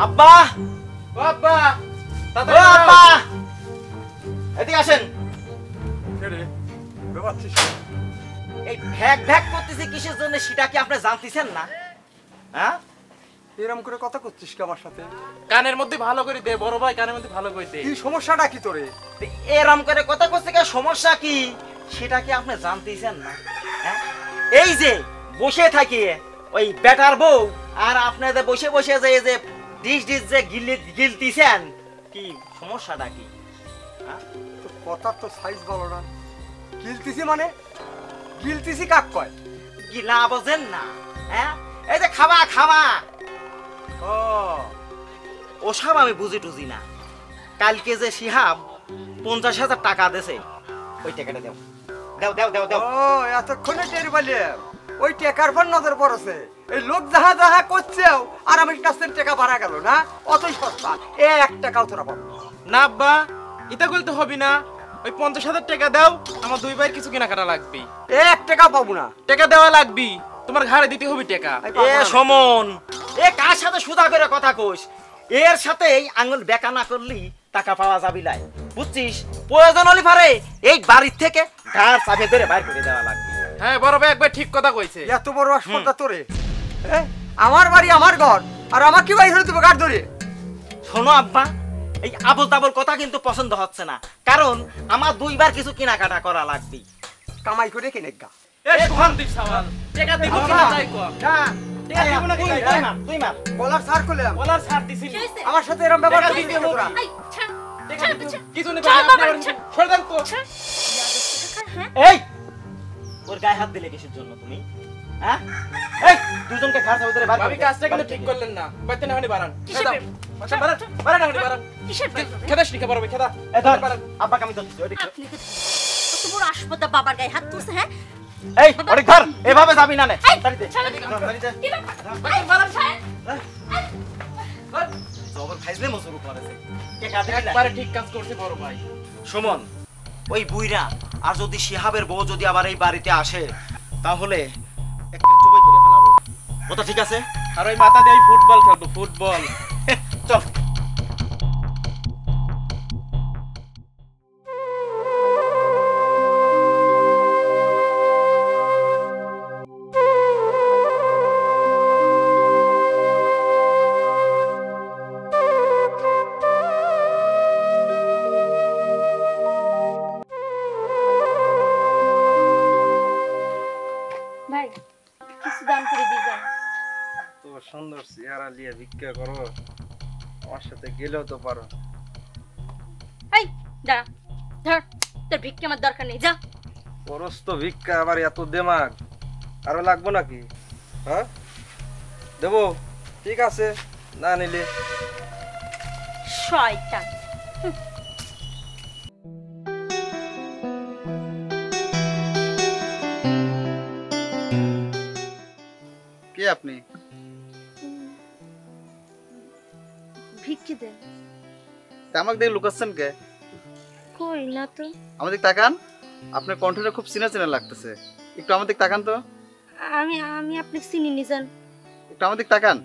আব্বা, ও আব্বা, ও আব্বা, এদিকে আসেন। এই ভ্যাক ভ্যাক করতেছি কিসের জন্য সেটা কি আপনি জানতেছেন না? হ্যাঁ, এরকম করে কথা করছিস কি আমার সাথে? কানের মধ্যে ভালো করে দে বড় ভাই, কানের মধ্যে ভালো করে দে। কি সমস্যাটা কি তোরে? এরম করে কথা করতে কি সমস্যা কি সেটা কি আপনি জানতেছেন না? হ্যাঁ, এই যে বসে থাকি ওই বেটার বউ আর আপনাদের বসে বসে যে ডিশ ডিশ যে গিলতিছেন, কি সমস্যাটা কি? হ্যাঁ, তোর কথার তো সাইজ ভালো না। গিলতিছি মানে? গিলতিছি কাক কয়? গিলা বোঝেন না? হ্যাঁ, এই যে খাওয়া খাওয়া ও ওসব আমি বুঝি টুজি না। কালকে যে শিহাব 50,000 টাকা দিয়েছে, ওই টাকাটা দাও দাও দাও দাও দাও। ও এতক্ষণে টের পাইলে ওই টাকার পর নজর পড়েছে। এই লোক যাহা যাহা করছেও আর আমার কাছ থেকে টাকা ভাড়া গেল না, অতই সস্তা। 1 টাকাও তোরা পাবো না আব্বা, এটা বলতে হবে না। ওই 50,000 টাকা দাও, আমার দুই ভাইয়ের কিছু কেনাকাটা লাগবে। 1 টাকা পাবো না। টাকা দেওয়া লাগবে, তোমার ঘাড়ে দিতে হবে টাকা। এ সমন, এ কার সাথে সুদা করে কথা কইস? এর সাথে এই আঙুল বেকা না করলি টাকা পাওয়া যাবি নাই, বুঝছিস? প্রয়োজন হলে পারে এই বাড়ির থেকে ঘাড় চাপে ধরে বাইর করে দেওয়া লাগবে। হ্যাঁ বড় ভাই একবার ঠিক কথা কইছে। এত বড় আসপর্দা তোরে? আমার বাড়ি আমার ঘর, আর আমার কি বাইরে দেবো গাড় ধরে? শোনো আব্বা, এই আবল তাবল কথা কিন্তু পছন্দ হচ্ছে না, কারণ আমার দুইবার কিছু কেনাকাটা করা লাগবে। কামাই করে কিনে গা। এই শান্তি সাওয়াল, টাকা দিব কি না চাই কো? টাকা দিব না কি? তুই মার বলার সার করলাম, বলার ছাড় দিছিস। আমার সাথে এরকম ব্যবহার টাকা করবি দিতে কেন তোরা? হবে। এই ছাড় টাকা ছাড় দিতে ছাড় কিছু নেই, চল বাবা, আপনি ছাড়। সরে দেন তো। ছাড় হ্যাঁ এই ওর গায়ে হাত দিলে কিসের জন্য তুমি? হ্যাঁ, এই দুজনকে ঘাড় চাপে ধরে বাইর ভাবি করে কাজটা কিন্তু বাড়ি ঠিক থেকে। করলেন না। বাইতে না হনি বাড়ান। কিসের খেদাও। ব্যাপার? আচ্ছা বাড়ান, বাড়ান না হনি বাড়ান। কিসের ব্যাপার? খেদাস নি বড় ভাই, খেদা। এ ধর, বাড়ান। আব্বাকে আমি ধরছি, ওদিকে। আপনি তো কত বড় আসপদা বাবার গায়ে হাত তুলছে। হ্যাঁ এই ওরে ধর, এভাবে যাবি না নে। এই, বাড়িতে ছাড়ো দিকে। বাড়িতে কি ব্যাপার? বাড়ান, বাড়ান। ছাড়। জবর খাইজলে মজুরি করেছে। কে কাঁদে দিলা? একবারে ঠিক কাজ করছে বড় ভাই। সুমন, ওই বুইরা আর যদি শিহাবের বউ যদি আবার এই বাড়িতে আসে, তাহলে একটা জবাই করে ফেলাবো। ওটা ঠিক আছে? আর ওই মাথা দিয়ে ফুটবল খেলবো, ফুটবল। চল। ভাই কিছু দাম করে দিয়ে যান। তো সুন্দর চেহারা নিয়ে ভিক্ষা করো, আমার সাথে গেলেও তো পারো। এই দাঁড়া, ধর, তোর ভিক্ষে আমার দরকার নেই, যা। খরচ তো ভিক্ষা, আবার এত দেমাগ আরো লাগবো নাকি? হ্যাঁ দেবো, ঠিক আছে, না নিলে শয়তান। কে আপনি? ভিক্ষে দেন। আমাকে দেখে লুকাচ্ছেন কে? কই না তো। আমাদের তাকান, আপনার কণ্ঠটা খুব চেনা চেনা লাগতেছে। একটু আমাদের তাকান তো, আমি আমি আপনি চিনি নি জান। একটু আমাদের তাকান।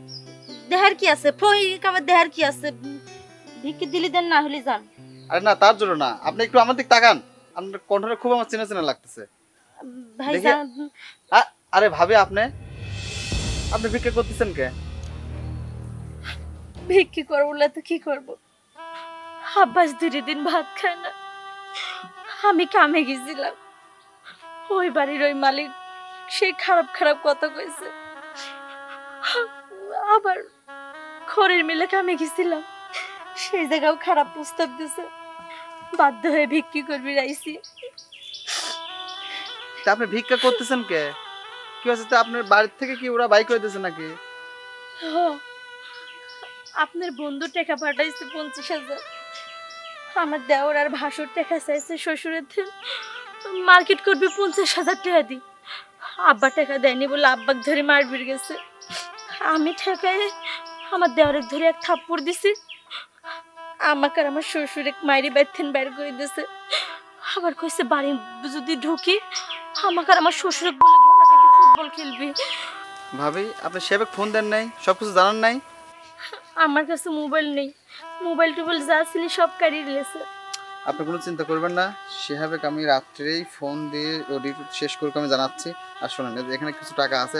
দেহার কি আছে? ফহিক আমার দেহার কি আছে? ভিক্ষে দিলি দেন, না হলে যান। আরে না, তার জন্য না, আপনি একটু আমাদের তাকান। আপনার কণ্ঠটা খুব আমার চেনা চেনা লাগতেছে। ভাই দেখি। যান। আরে ভাবি, আপনি আপনি ভিক্ষা করতেছেন কে? ভিক্ষে করবো না তো কি করবো? আব্বাস 2 দিন ভাত খায় না। আমি কামে গেছিলাম, ওই বাড়ির ওই মালিক সে খারাপ খারাপ কথা কইছে। আবার খড়ের মিলে কামে গেছিলাম, সেই জায়গাও খারাপ প্রস্তাব দিছে। বাধ্য হয়ে ভিক্ষি করবি রাইছি। তা আপনি ভিক্ষা করতেছেন কে? কি হচ্ছে, তা আপনার বাড়ির থেকে কি ওরা বাইক করে দিয়েছে নাকি? আপনার বন্ধু টাকা পাঠাইছে 50,000। আমার দেওর আর ভাসুর টাকা চাইছে শ্বশুরের থেকে। মার্কেট করবি 50,000 টাকা দি। আব্বা টাকা দেয়নি বলে আব্বাক ধরে মারবির গেছে। আমি ঠেকায় আমার দেওয়ারের ধরে এক থাপ্পড় দিছি। আমাকে আর আমার শ্বশুর এক মাইরি বাইথেন বের করে দিছে। আবার কইছে বাড়ি যদি ঢুকি আমাকে আর আমার শ্বশুর বলে গলা কেটে ফুটবল খেলবি। ভাবি, আপনি সেবে ফোন দেন নাই, সবকিছু জানান নাই? আমার কাছে মোবাইল নেই, মোবাইল টোবাইল যা ছিল সব কাড়িয়ে দিয়েছে। আপনি কোনো চিন্তা করবেন না, সেভাবে আমি রাত্রেই ফোন দিয়ে অডিট শেষ করে আমি জানাচ্ছি। আর শোনেন, এখানে কিছু টাকা আছে,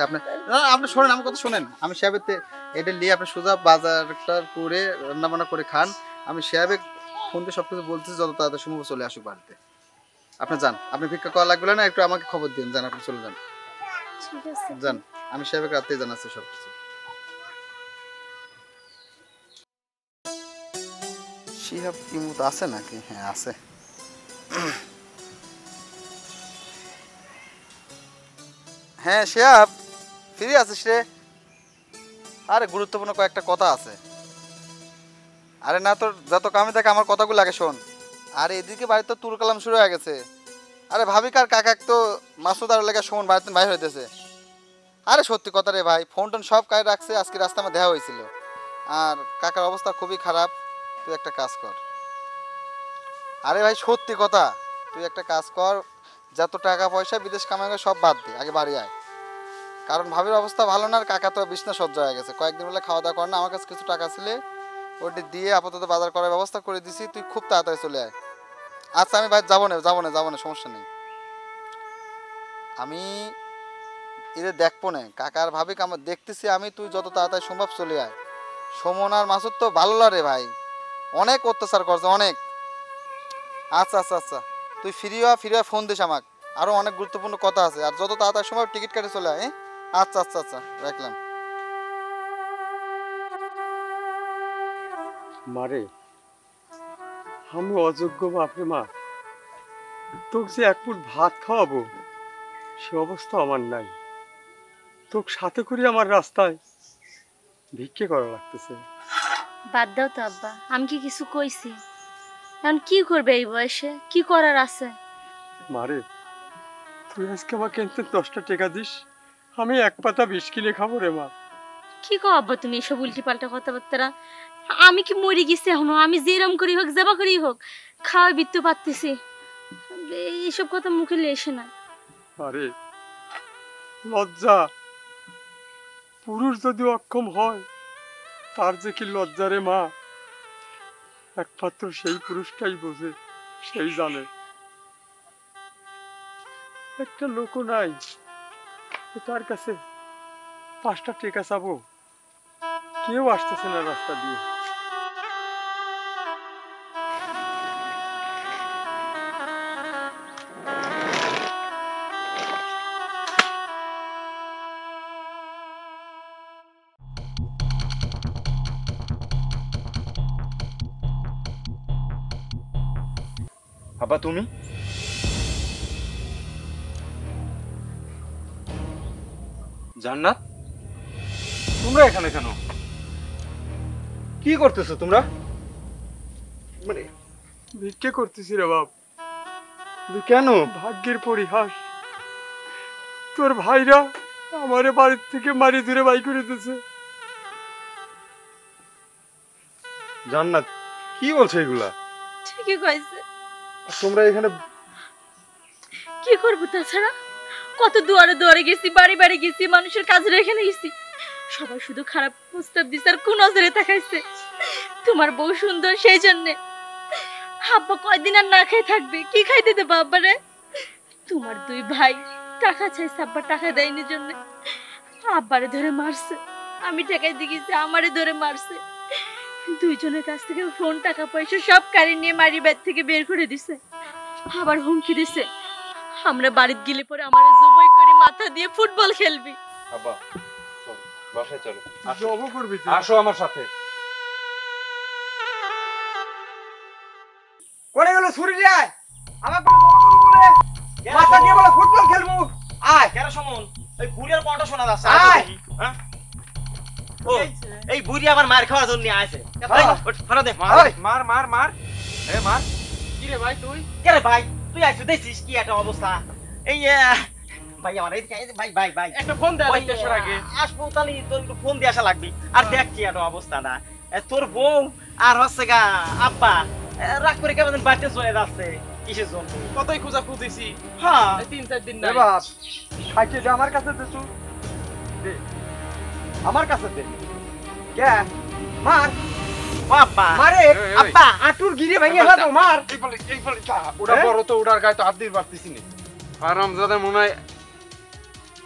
আপনি শোনেন আমার কথা শোনেন। আমি সেভাবে এটা নিয়ে আপনি সোজা বাজারটা করে রান্নাবান্না করে খান। আমি সেভাবে ফোন দিয়ে সব কিছু বলতেছি, যত তাড়াতাড়ি সম্ভব চলে আসুক বাড়িতে। আপনি যান, আপনি ভিক্ষা করা লাগবে না, একটু আমাকে খবর দিন, যান আপনি চলে যান। ঠিক আছে যান, আমি সেভাবে রাত্রেই জানাচ্ছি সব কিছু। শিহাব ইমুত আছে নাকি? হ্যাঁ আছে। হ্যাঁ শিহাব, ফ্রি আছিস রে? আরে গুরুত্বপূর্ণ কয়েকটা কথা আছে। আরে না, তোর যত কামে থাকে আমার কথাগুলো আগে শোন। আর এদিকে বাড়িতে তো তুর কালাম শুরু হয়ে গেছে। আরে ভাবিকার কাকা তো মাসুদ আর লেগে সুমন বাড়িতে বাইর হইতেছে। আরে সত্যি কথা রে ভাই, ফোন টোন সব কাজ রাখছে। আজকে রাস্তা আমার দেখা হয়েছিল। আর কাকার অবস্থা খুবই খারাপ। তুই একটা কাজ কর। আরে ভাই সত্যি কথা, তুই একটা কাজ কর, যত টাকা পয়সা বিদেশ কামাই সব বাদ দে, আগে বাড়ি আয়। কারণ ভাবির অবস্থা ভালো না, আর কাকা তো বিছনা সহ্য হয়ে গেছে। কয়েকদিন বলে খাওয়া দাওয়া কর না। আমার কাছে কিছু টাকা ছিল, ওটি দিয়ে আপাতত বাজার করার ব্যবস্থা করে দিছি। তুই খুব তাড়াতাড়ি চলে আয়। আচ্ছা আমি ভাই যাবো না, সমস্যা নেই। আমি এদের দেখবো না, কাকার ভাবি আমার দেখতেছি আমি। তুই যত তাড়াতাড়ি সম্ভব চলে আয়। সুমন আর মাসুদ তো ভালো লাগে ভাই, অনেক অত্যাচার করছে, অনেক। আচ্ছা আচ্ছা আচ্ছা, তুই ফ্রি হওয়া ফোন দিস আমাকে। আরও অনেক গুরুত্বপূর্ণ কথা আছে। আর যত তাড়াতাড়ি সময় টিকিট কেটে চলে আয়। আচ্ছা আচ্ছা আচ্ছা, রাখলাম। মারে, আমি অযোগ্য বাপরে মা। তোকে যে এক ফুট ভাত খাওয়াবো সে অবস্থা আমার নাই। তোকে সাথে করে আমার রাস্তায় ভিক্ষে করা লাগতেছে। বাদ দাও তো আব্বা, আমি কি কিছু কইছি? এখন কি করবে এই বয়সে, কি করার আছে? মারে, তুই আজকে আমাকে 10টা টাকা দিস, আমি এক পাতা বিষ কিনে খাবো রে মা। কি কো আব্বা তুমি এসব উল্টি পাল্টা কথাবার্তা? আমি কি মরে গেছি এখনো? আমি যেরম করি হোক, জেবা করি হোক, খাওয়া বিত্তে পারতেছি। এইসব কথা মুখে এসে না। আরে লজ্জা, পুরুষ যদি অক্ষম হয় তার যে কি লজ্জা রে মা, একমাত্র সেই পুরুষটাই বোঝে, সেই জানে। একটা লোকও নাই তার কাছে 5টা টাকা চাবো, কেউ আসতেছে না রাস্তা দিয়ে। আব্বা তুমি? জান্নাত, তোমরা এখানে কেন? কি করতেছো তোমরা? মানে ভিক্ষে করতেছি রে বাপ। কেন? ভাগ্যের পরিহাস, তোর ভাইরা আমারে বাড়ির থেকে মারি ধরে বাই করে দিতেছে। জান্নাত কি বলছো এগুলা? ঠিকই কইছে। আর তোমরা এখানে কি করবো তাছাড়া? কত দুয়ারে দুয়ারে গেছি, বাড়ি বাড়ি গেছি, মানুষের কাজে এখানে গেছি, সবাই শুধু খারাপ প্রস্তাব দিচ্ছে আর কোন নজরে তাকাইছে। তোমার বউ সুন্দর সেই জন্যে। আব্বা কয়দিন আর না খেয়ে থাকবে? কি খাইতে দেবো আব্বারে? তোমার 2 ভাই টাকা চাইছে, আব্বা টাকা দেয়নি জন্য আব্বারে ধরে মারছে। আমি টাকাই দিয়ে গেছি, আমারে ধরে মারছে। 2 জনের কাছ থেকে ফোন, টাকা পয়সা সব কাড়ি নিয়ে মারি বাড়ি থেকে বের করে দিছে। আবার হুমকি দিছে, আমরা বাড়িতে গেলে পরে আমারে জবাই করে মাথা দিয়ে ফুটবল খেলবি। আব্বা চলো, বাসায় চলো। জব করবি তুই? আসো আমার সাথে। করে গেল ছুরি যায় আমাকে বলে মাথা দিয়ে বলে ফুটবল খেলবো। আয় কেন সমন, ওই বুড়িয়ার কণ্ঠ শোনা যাচ্ছে। আয়। হ্যাঁ? ও এই বুড়ি আবার মার খাওয়ার জন্য আসে। ফেরা দে। মার মার মার, এ মার। কি রে ভাই তুই? কে রে ভাই, তুই আসছিস দেখছিস কি একটা অবস্থা? এই ভাই আমার এই ভাই ভাই ভাই একটা ফোন দেয় দেশের আগে। আসবো তাহলে তোর একটু ফোন দিয়ে আসা লাগবি। আর দেখ কি একটা অবস্থা না, তোর বউ আর হচ্ছে গা আব্বা রাগ করে কেমন বাড়িতে চলে যাচ্ছে। কিসের জন্য? কতই খোঁজা খুঁজেছি, হ্যাঁ 3-4 দিন এ নাই। বাপ, সাইকেলটা আমার কাছে দে তুই। দে আমার কাছে দে। কে মার ও আব্বা মারে আব্বা আটুর গিরে ভেঙে ফেলাবো মার এই বলে ওটা বড় তো ওটার গায়ে তো হাত দিয়ে পারতেছি না আরামজাদা মনে হয়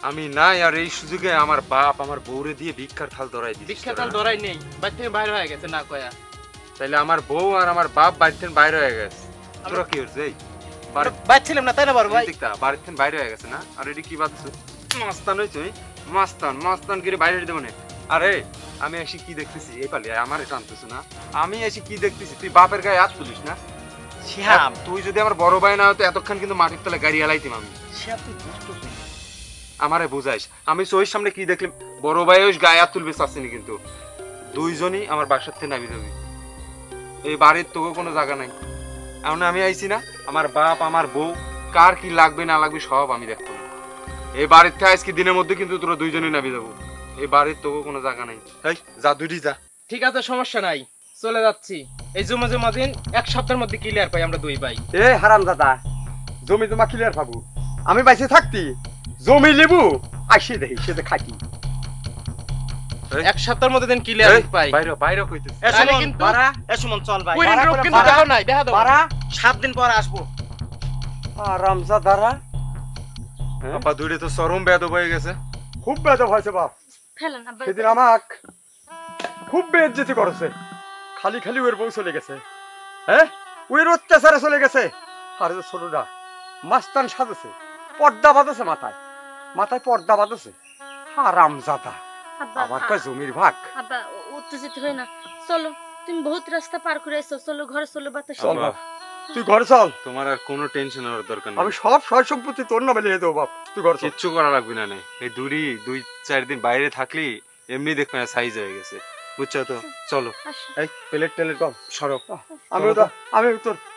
আমি নাই আর এই সুযোগে আমার বাপ আমার বউরে দিয়ে ভিক্ষার থাল ধরাই দিচ্ছে বিখ্যাত ধরাই নেই বাড়ি থেকে বাইরে হয়ে গেছে না কয়া তাইলে আমার বউ আর আমার বাপ বাড়ি থেকে বাইরে হয়ে গেছে তোরা কি হচ্ছে এই বাচ্ছিলাম না তাই না বড় ভাই বাড়ি থেকে বাইরে হয়ে গেছে না আর এটি কি বাচ্চু মাস্তান হয়েছে মাস্তান মাস্তান করে বাইরে দেবো না আরে আমি এসে কি দেখতেছি এই পালি আমার এটা আনতেছ না আমি এসে কি দেখতেছি তুই বাপের গায়ে হাত তুলিস না শিহাব তুই যদি আমার বড় ভাই না হতো এতক্ষণ কিন্তু মাটির তলে গাড়ি এলাইতিম আমি শিহাব তুই দুষ্ট তুই আমারে বুঝাইস আমি চোখের সামনে কি দেখলাম বড় ভাই ওই গায়ে হাত তুলবে চাচ্ছিনি কিন্তু দুইজনই আমার বাসার থেকে নামি যাবি এই বাড়ির তোকে কোনো জায়গা নাই এমন আমি আইছি না আমার বাপ আমার বউ কার কি লাগবে না লাগবে সব আমি দেখবো না এই বাড়ির থেকে আজকে দিনের মধ্যে কিন্তু তোরা দুইজনই নামি যাবো এই বাড়ির তোকে কোনো জায়গা নাই এই যা দুইটি যা ঠিক আছে সমস্যা নাই চলে যাচ্ছি এই জমা দিন এক সপ্তাহের মধ্যে ক্লিয়ার পাই আমরা দুই ভাই এ হারাম দাদা জমি জমা ক্লিয়ার পাবো আমি বাইসে থাকতি জমি লেবু আসে দেখি সে খাকি এক সপ্তাহের মধ্যে দিন ক্লিয়ার পাই বাইরে বাইরে কইতেছি এ তাহলে সুমন কিন্তু- বাড়া এ সুমন চল ভাই কুইরিন রূপ কিন্তু বাড়া, দেখাও নাই দেখা দাও বাড়া 7 দিন পর আসবো হারাম দাদারা আপা দুইটা তো চরম বেয়াদব হয়ে গেছে খুব বেদব হয়েছে বাপ ফেলেন আব্বা সেদিন আমাক খুব বেজ্জতি করেছে খালি খালি ওর বউ চলে গেছে হ্যাঁ ওর অত্যাচারে চলে গেছে আর যে ছোটটা মাস্তান সাজেছে পর্দা বাঁধেছে মাথায় মাথায় পর্দা বাঁধেছে হারাম জাদা আব্বা আমার কয় জমির ভাগ আব্বা উত্তেজিত হই না চলো তুমি বহুত রাস্তা পার করে এসো চলো ঘরে চলো বাতাস চল আব্বা, বাপ তুই ঘরে চল তোমার আর কোনো টেনশন হওয়ার দরকার আমি নেই সব সয় সম্পত্তি তোর নামে লিখে দেবো বাপ তুই ঘরে চল কিচ্ছু করা লাগবে না নে। এই দুই চার দিন বাইরে থাকলি এমনি দেখবে না সাইজ হয়ে গেছে বুঝছো তো চলো আসো এই প্লেট টেলেট কম সরব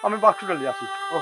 আমি বাক্সটা নিয়ে আসি ও